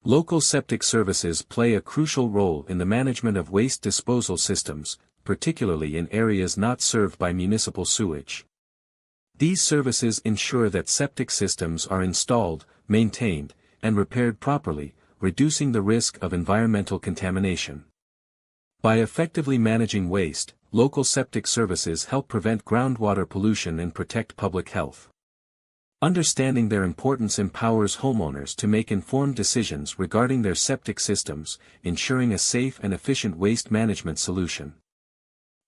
Local septic services play a crucial role in the management of waste disposal systems, particularly in areas not served by municipal sewage. These services ensure that septic systems are installed, maintained, and repaired properly, reducing the risk of environmental contamination. By effectively managing waste, local septic services help prevent groundwater pollution and protect public health. Understanding their importance empowers homeowners to make informed decisions regarding their septic systems, ensuring a safe and efficient waste management solution.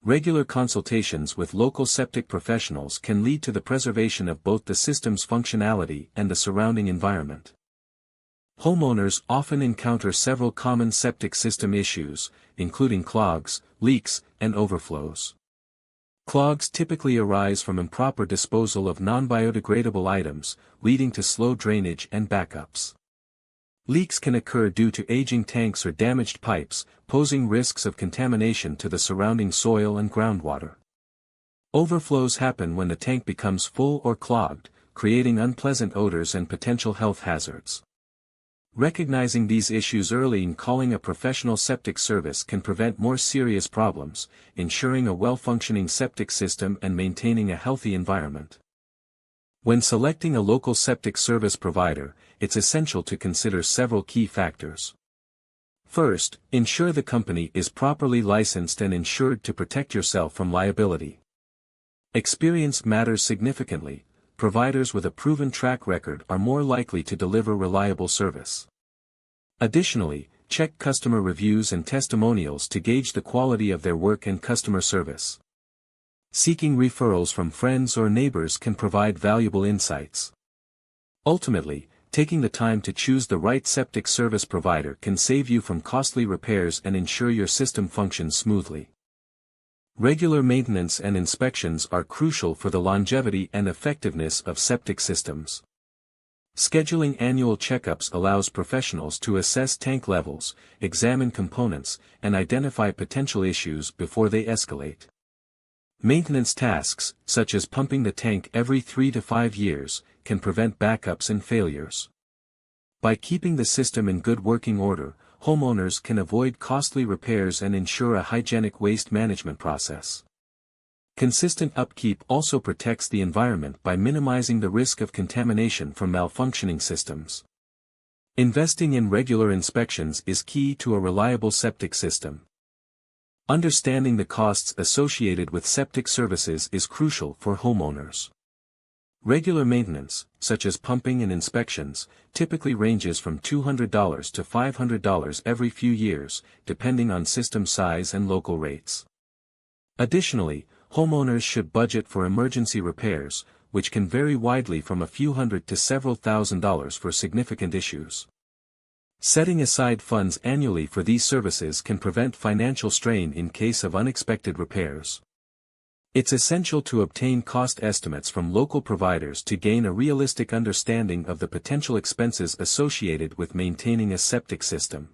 Regular consultations with local septic professionals can lead to the preservation of both the system's functionality and the surrounding environment. Homeowners often encounter several common septic system issues, including clogs, leaks, and overflows. Clogs typically arise from improper disposal of non-biodegradable items, leading to slow drainage and backups. Leaks can occur due to aging tanks or damaged pipes, posing risks of contamination to the surrounding soil and groundwater. Overflows happen when the tank becomes full or clogged, creating unpleasant odors and potential health hazards. Recognizing these issues early and calling a professional septic service can prevent more serious problems, ensuring a well-functioning septic system and maintaining a healthy environment. When selecting a local septic service provider, it's essential to consider several key factors. First, ensure the company is properly licensed and insured to protect yourself from liability. Experience matters significantly. Providers with a proven track record are more likely to deliver reliable service. Additionally, check customer reviews and testimonials to gauge the quality of their work and customer service. Seeking referrals from friends or neighbors can provide valuable insights. Ultimately, taking the time to choose the right septic service provider can save you from costly repairs and ensure your system functions smoothly. Regular maintenance and inspections are crucial for the longevity and effectiveness of septic systems. Scheduling annual checkups allows professionals to assess tank levels, examine components, and identify potential issues before they escalate. Maintenance tasks, such as pumping the tank every 3 to 5 years, can prevent backups and failures. By keeping the system in good working order, homeowners can avoid costly repairs and ensure a hygienic waste management process. Consistent upkeep also protects the environment by minimizing the risk of contamination from malfunctioning systems. Investing in regular inspections is key to a reliable septic system. Understanding the costs associated with septic services is crucial for homeowners. Regular maintenance, such as pumping and inspections, typically ranges from $200 to $500 every few years, depending on system size and local rates. Additionally, homeowners should budget for emergency repairs, which can vary widely from a few hundred to several $1,000s for significant issues. Setting aside funds annually for these services can prevent financial strain in case of unexpected repairs. It's essential to obtain cost estimates from local providers to gain a realistic understanding of the potential expenses associated with maintaining a septic system.